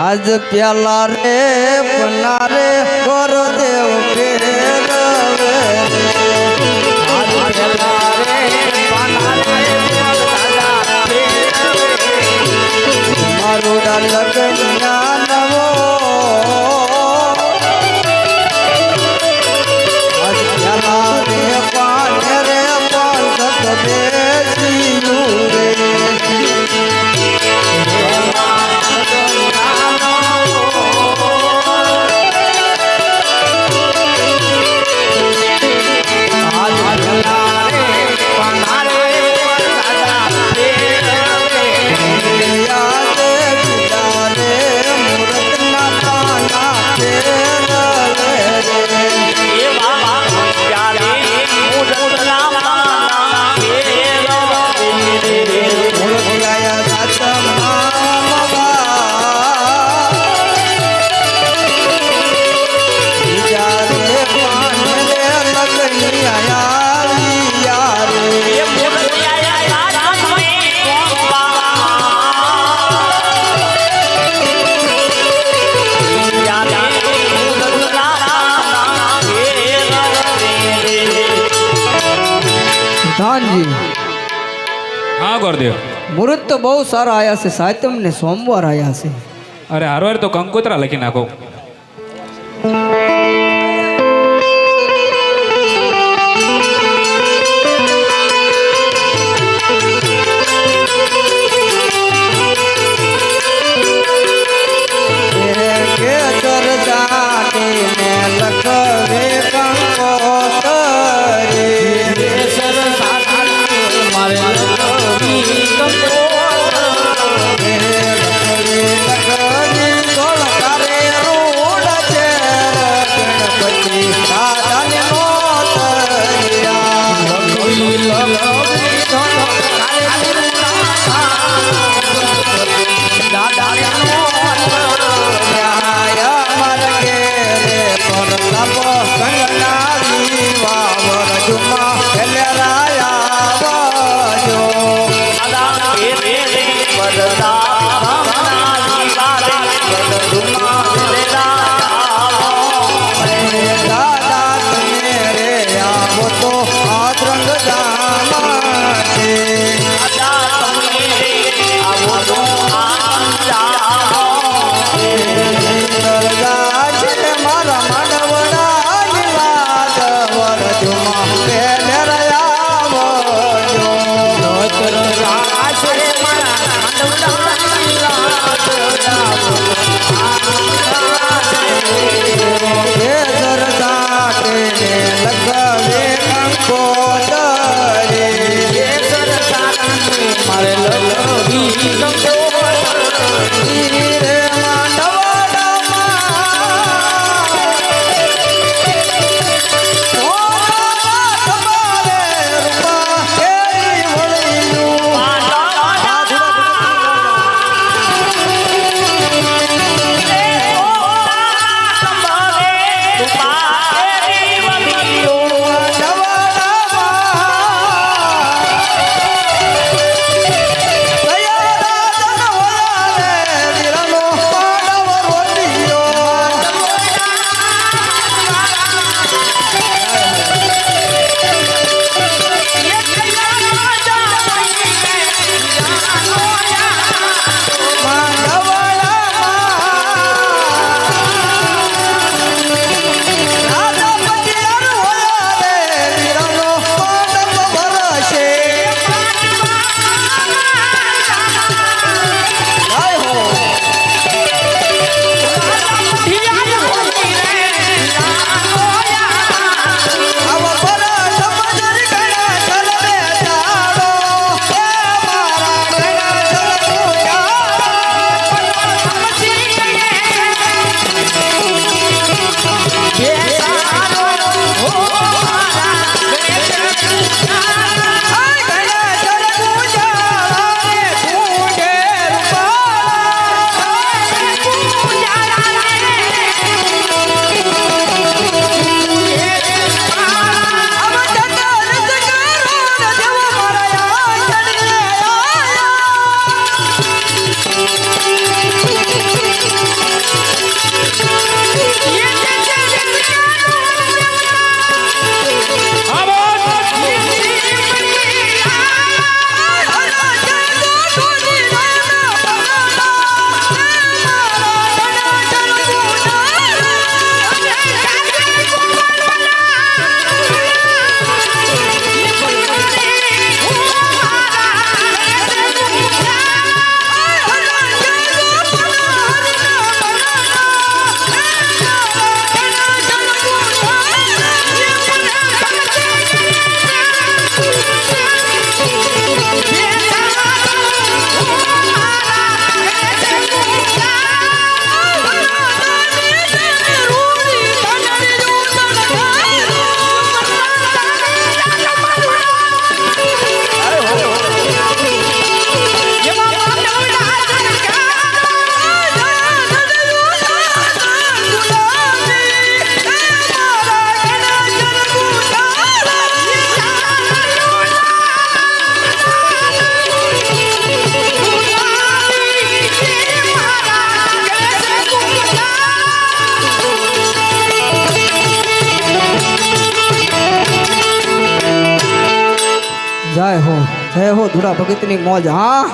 આજ પ્યાલા રે પનારે ગોરદેવ ફેરવે મારું લગન નવો આજ પ્યાલા રે પાને રે પાંચ બેસીયું રે हाँ गुरुदेव मुहूर्त तो बहुत सारा आया से सातम ने सोमवार आया से अरे हर वार तो कंकोत्रा लखी नाखो તારે જય હો ધૂળા ભગતની મોજ. હા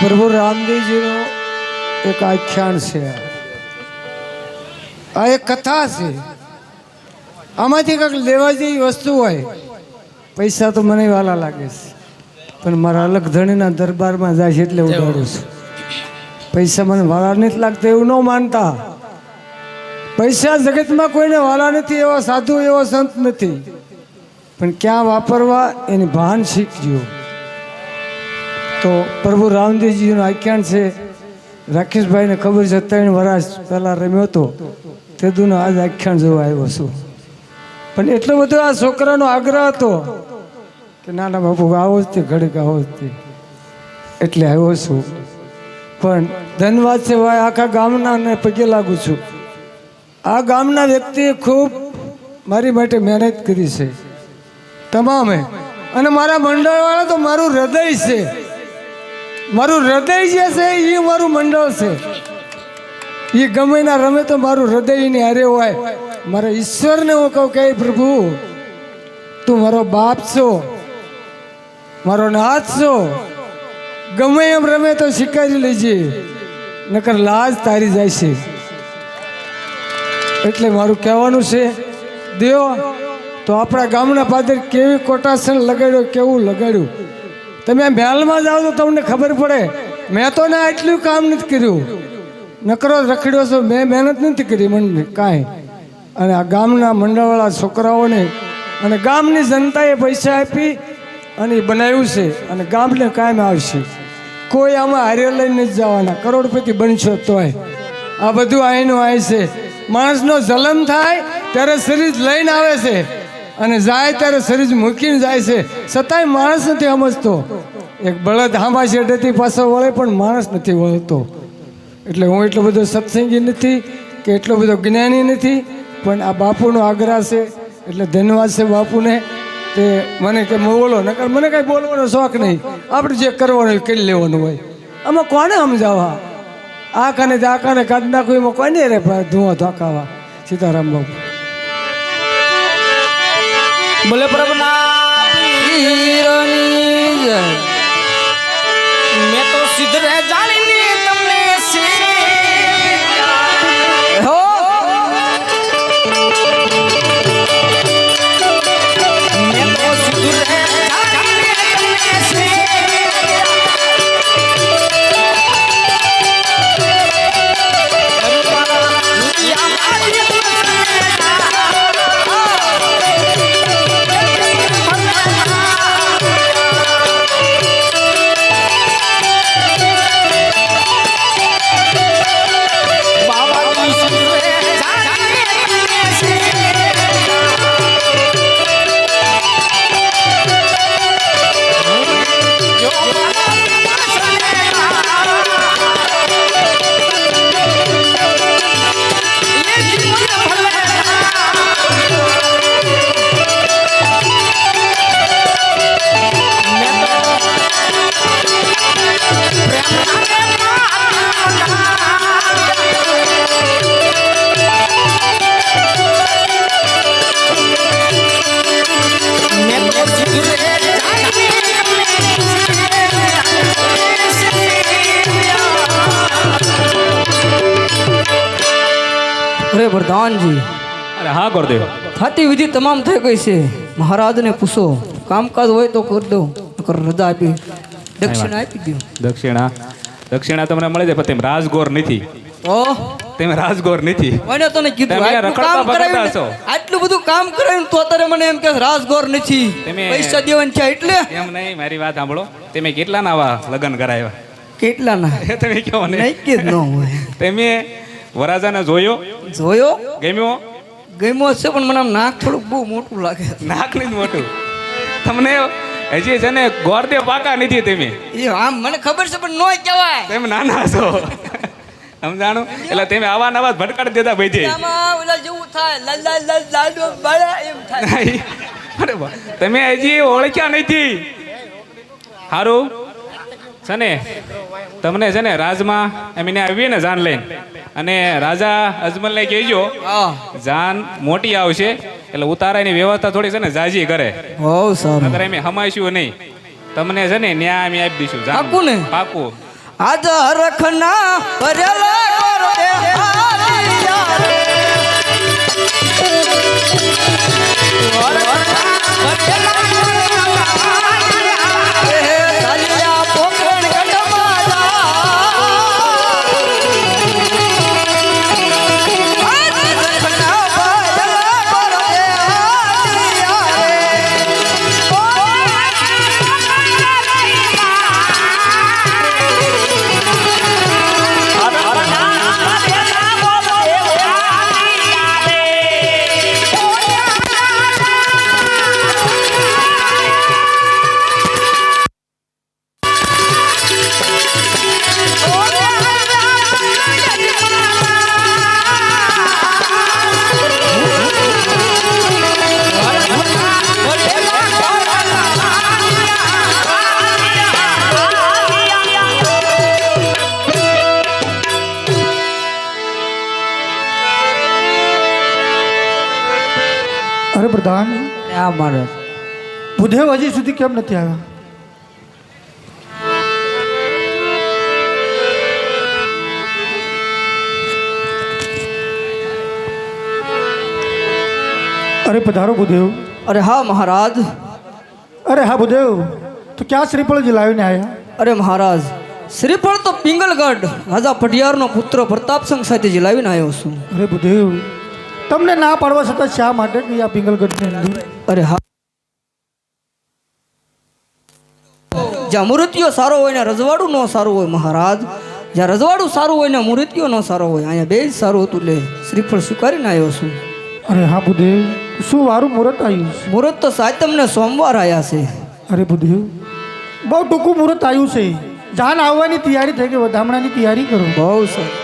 પ્રભુ રામદેવજીનો એક આખ્યાન છે. આ એક કથા છે. આમાંથી કંઈક લેવા જેવી વસ્તુ હોય. પૈસા તો મને વાલા લાગે છે, પણ મારા અલગ ધણીના દરબારમાં જાય છે એટલે ઉડાડું છું. પૈસા મને વાલા નથી લાગતા એવું ન માનતા. પૈસા જગતમાં કોઈને વાલા નથી, એવા સાધુ એવો સંત નથી, પણ ક્યાં વાપરવા એની ભાન શીખજો. તો પ્રભુ રામદેવજીનું આખ્યાન છે. રાકેશભાઈને ખબર છે 3 વર્ષ પહેલાં રમ્યો હતો તેદુનો આજ આખ્યાન જોવા આવ્યો છું. પણ એટલો બધો આ છોકરાનો આગ્રહ હતો કે નાના બાપુ આવો જ તે ઘડીક આવો જ તે, એટલે આવ્યો છું. પણ ધન્યવાદ છે ભાઈ, આખા ગામના પગે લાગુ છું. આ ગામના વ્યક્તિએ ખૂબ મારી માટે મહેનત કરી છે તમામે. અને મારા મંડળવાળા તો મારું હૃદય છે. મારું હૃદય જે છે એ મારું મંડળ છે. એ ગમે ના રમે તો મારું હૃદય ની હારે હોય. મારા ઈશ્વરને હું કહું કે પ્રભુ તું મારો બાપ છો, મારો નાથ છો. ગમે એમ રમે તો સ્વીકારી લેજે, નકર લાજ તારી જાય છે. એટલે મારું કહેવાનું છે દેવ તો આપણા ગામના પાદર કેવી કોટાસન લગાડ્યો, કેવું લગાડ્યું. તમે મહેલમાં જાઓ તો તમને ખબર પડે. મેં તો ના એટલું કામ નથી કર્યું, નકરો રખડ્યો છો. મેં મહેનત નથી કરી મને કાંઈ. અને આ ગામના મંડળવાળા છોકરાઓને અને ગામની જનતાએ પૈસા આપી અને એ બનાવ્યું છે. અને ગામને કાયમ આવશે. કોઈ આમાં હારે લઈને નથી જવાના. કરોડપતિ બનશો તોય આ બધું અહીંનું આય છે. માણસનો જન્મ થાય ત્યારે શરીર લઈને આવે છે અને જાય ત્યારે શરીર મૂકીને જાય છે. છતાંય માણસ નથી સમજતો. એક બળદ હાંભા શેઠેથી પાછો વળે પણ માણસ નથી વળતો. એટલે હું એટલો બધો સત્સંગી નથી કે એટલો બધો જ્ઞાની નથી, પણ આ બાપુનો આગ્રહ છે એટલે ધન્યવાદ છે બાપુને. તે મને કે બોલો, નકર મને કાંઈ બોલવાનો શોખ નહીં. આપણે જે કરવાનું હોય કરી લેવાનું હોય. આમાં કોને સમજાવવા? આ કાને આ કાને કાઢી નાખવું એમાં કોને રે ધુઆ ધોકાવા. સીતારામ બાપુ બોલે પ્રભુના પીરની જય. મેં તો સિદ્ધરે જાણીને તમને હો મેં તો સિદ્ધરે જાણીને અરે પ્રધાનજી, અરે હા ગુરુદેવ. થતી વિધિ તમામ થઈ ગઈ છે. મહારાજને પૂછો, કામકાજ હોય તો કરી દો, નકર રજા આપી દક્ષિણા આપી દો. દક્ષિણા તમને મળી જાય, પણ તેમ રાજગોર નથી. ઓ તમે રાજગોર નથી. મને તને કીધું તમે આટલું રખડતા કામ ભટકતા કરાવ્યું છો. ને, આટલું બધું કામ કરાવ્યું તો તારે મને એમ કે રાજગોર નથી, તમે- પૈસા દેવાના છે એટલે. એમ નહીં, મારી વાત સાંભળો. તમે કેટલા આવા લગ્ન કરાવ્યા? કેટલાના એ તમે કહો ને. નહીં કે ન હોય. તમે વરાજાને જોયો? જોયો ગમ્યો? ગમ્યો છે, પણ મને આમ નાક થોડુંક બહુ મોટું લાગે. નાક નહીં મોટું. તમને હજી છે ને ગોરદેવ પાકા નથી તમે એ આમ મને ખબર છે પણ નોય કહેવાય તમે નાના છો સમજાણું એટલે તમે આવા નવા ભટકાડી દેતા ભાઈ આમાં ઓલા જેવું થાય લલ્લા લલ લાડો બળા એમ થાય અરે વાહ. તમે હજી ઓળખ્યા નથી સારું છે ને તમને છે ને રાજમાં એમને આવીએ ને જાન લઈને અને રાજા અજમલને કહેજો હા જાન મોટી આવશે એટલે ઉતારાની વ્યવસ્થા થોડી છે ને જાજી કરે બહુ સારું અગર અમે હમાઈશું નહીં તમને છે ને ન્યા અમે આપી દઈશું જાન. પાક્કું ને? પાક્કું આજ રખના ભરેલા કર દે હાલિયા રે. એ હાલિયા પોકરણ ગઢમાં જા. આજ રખના ભરેલા કર દે હાલિયા રે. અરે પ્રધાન આ મારે ભૂદેવ હજી સુધી કેમ નથી આવ્યા? અરે પધારો ભૂદેવ. અરે હા મહારાજ. અરે હા ભૂદેવ, તો ક્યાં શ્રીફળ જ લાવીને આવ્યા? અરે મહારાજ શ્રીફળ તો પિંગલગઢ રાજા પઢિયારનો પુત્ર પ્રતાપસિંહ સાથે જ લાવીને આવ્યો છું. અરે ભૂદેવ, તમને ના પાડવા છતાં શા માટે કે આ પિંગલગઢની અંદર? અરે હા, જ્યાં મૂર્તિઓ સારો હોય ને રજવાડું ન સારું હોય મહારાજ. જ્યાં રજવાડું સારું હોય ને મૂર્તિઓ ન સારો હોય, અહીંયા બે જ સારું હતું એટલે શ્રીફળ સ્વીકારીને આવ્યો છું. અરે હા ભૂદેવ, શું વારું મુહૂર્ત આવ્યું છે? મુહૂર્ત તો સાતમ ને સોમવાર આવ્યા છે. અરે ભૂદેવ, બહુ ટૂંકું મુહૂર્ત આવ્યું છે. જાન આવવાની તૈયારી થઈ ગઈ, વધામણાની તૈયારી કરો. બહુ સારું.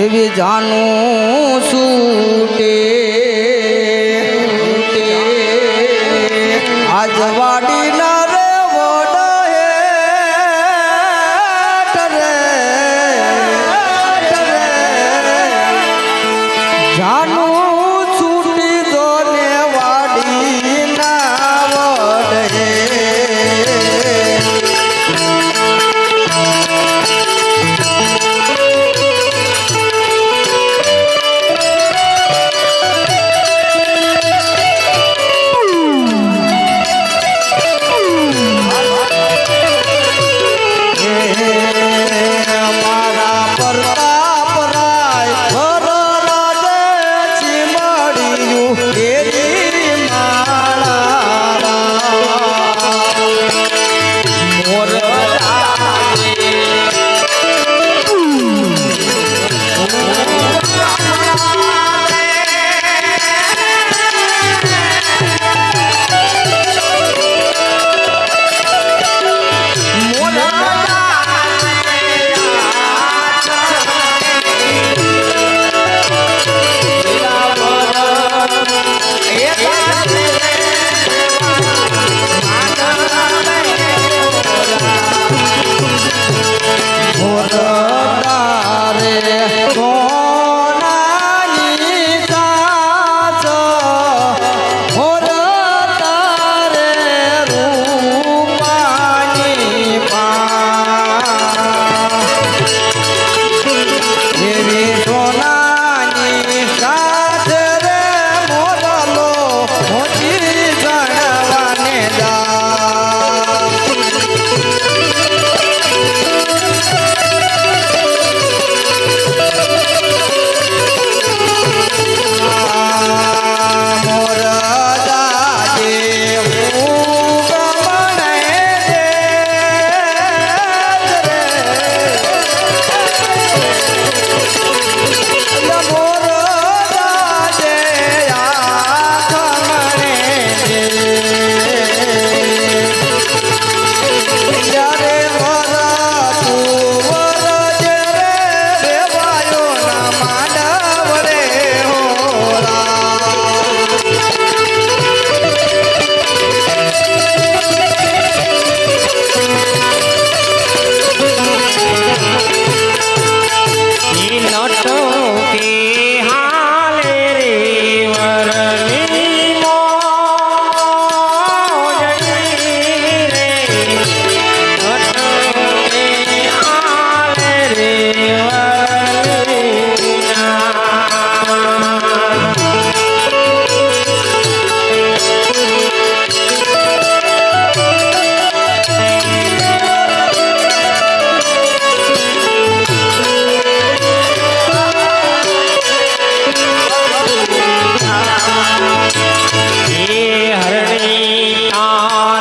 એવી જાનું છૂટે આજ વાડી ના રે વડ રે જાનું છૂટી જો ને વાડી ના વડ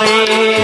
મારી